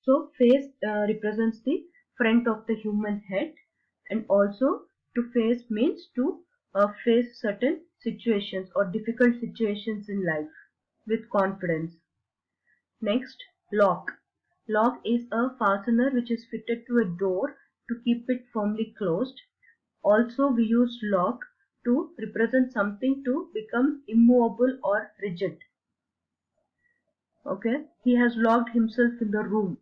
So face represents the front of the human head, and also to face means to face certain situations or difficult situations in life with confidence. Next, lock. Lock is a fastener which is fitted to a door to keep it firmly closed. Also, we use lock to represent something to become immovable or rigid. Okay, he has locked himself in the room.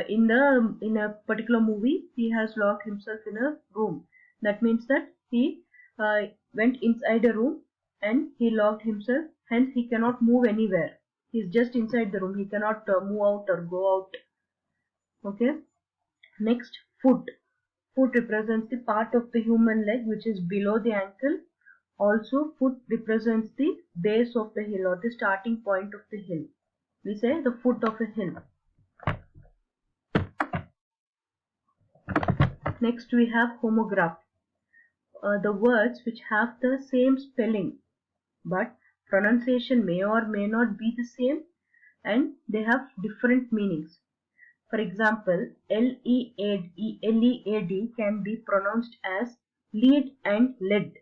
In a particular movie, he has locked himself in a room. That means that he went inside a room and he locked himself. Hence, he cannot move anywhere. He's just inside the room. He cannot move out or go out. Okay. Next, foot. Foot represents the part of the human leg which is below the ankle. Also, foot represents the base of the hill or the starting point of the hill. We say the foot of a hill. Next, we have homograph. The words which have the same spelling but pronunciation may or may not be the same, and they have different meanings. For example, Lead can be pronounced as lead and led.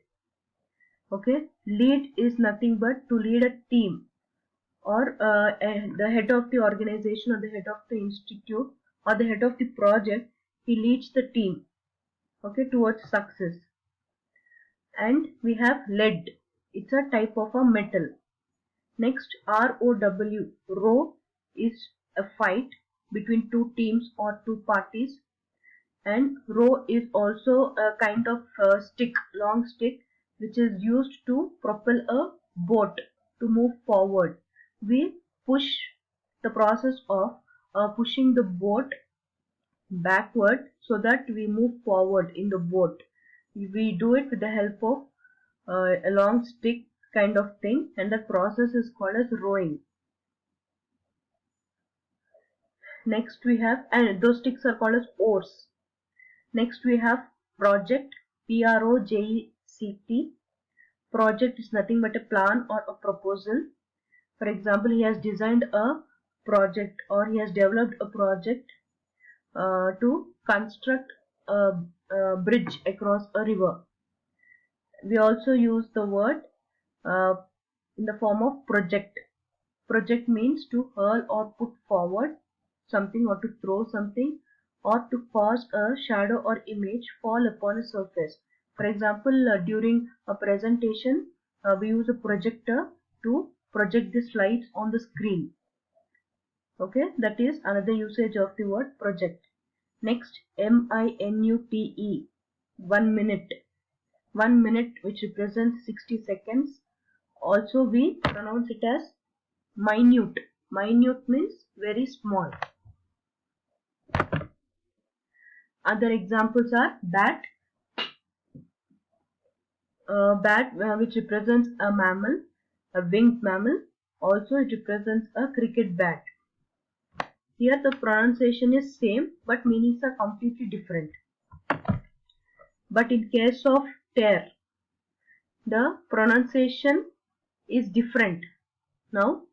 Okay, lead is nothing but to lead a team, or the head of the organization or the head of the institute or the head of the project, he leads the team, okay, towards success. And we have lead. It's a type of a metal. Next, ROW. Row is a fight between two teams or two parties. And row is also a kind of stick, long stick, which is used to propel a boat to move forward. We push the process of pushing the boat backward so that we move forward in the boat. We do it with the help of a long stick kind of thing, and the process is called as rowing. Next we have, and those sticks are called as oars. Next we have project, Project. Project is nothing but a plan or a proposal. For example, he has designed a project or he has developed a project to construct a bridge across a river. We also use the word in the form of project. Project means to hurl or put forward something or to throw something or to cause a shadow or image fall upon a surface. For example, during a presentation, we use a projector to project the slides on the screen. Okay, that is another usage of the word project. Next, MINUTE, 1 minute. 1 minute, which represents 60 seconds. Also, we pronounce it as minute. Minute means very small. Other examples are bat. Bat, which represents a mammal, a winged mammal. Also, it represents a cricket bat. Here the pronunciation is same, but meanings are completely different. But in case of tear, the pronunciation is different. Now,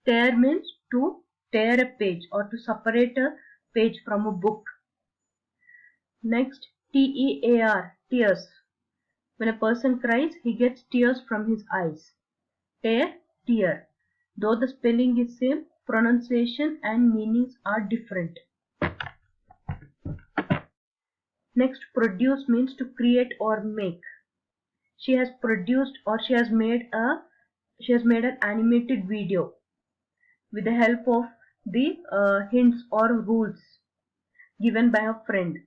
tear means to tear a page or to separate a page from a book. Next, TEAR, tears. When a person cries, he gets tears from his eyes. Tear, tear. Though the spelling is same, pronunciation and meanings are different. Next, produce means to create or make. She has produced or she has made an animated video with the help of the hints or rules given by a friend.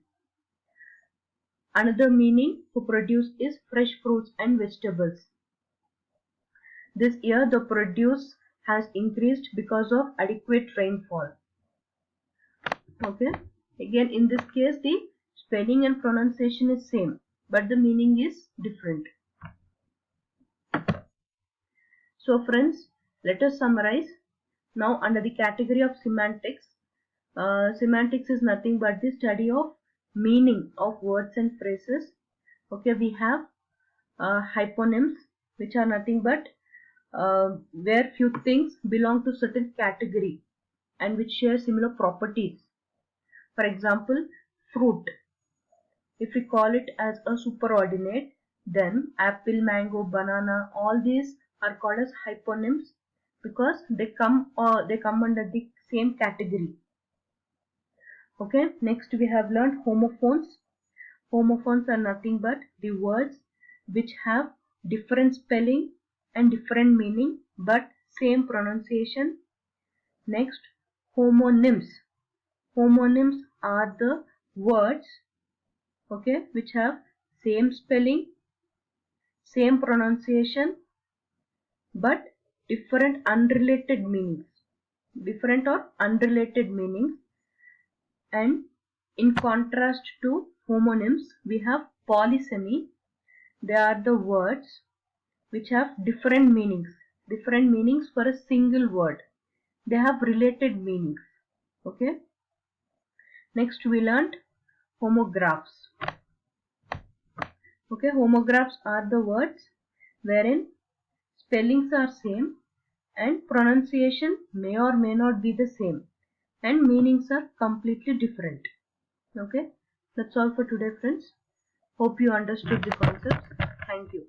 Another meaning for produce is fresh fruits and vegetables. This year the produce has increased because of adequate rainfall. Okay. Again, in this case the spelling and pronunciation is same, but the meaning is different. So friends, let us summarize. Now under the category of semantics, semantics is nothing but the study of meaning of words and phrases. Okay, we have hyponyms, which are nothing but where few things belong to certain category. and which share similar properties. For example, fruit. If we call it as a superordinate, then apple, mango, banana, all these are called as hyponyms because they come under the same category. Okay, next we have learned homophones. Homophones are nothing but the words which have different spelling and different meaning but same pronunciation. Next, homonyms. Homonyms are the words, okay, which have same spelling, same pronunciation but different unrelated meanings. Different or unrelated meanings. And in contrast to homonyms, we have polysemy. They are the words which have different meanings for a single word. They have related meanings. Okay. Next we learned homographs. Okay, homographs are the words wherein spellings are same and pronunciation may or may not be the same and meanings are completely different. Okay, that's all for today, friends. Hope you understood the concepts. Thank you.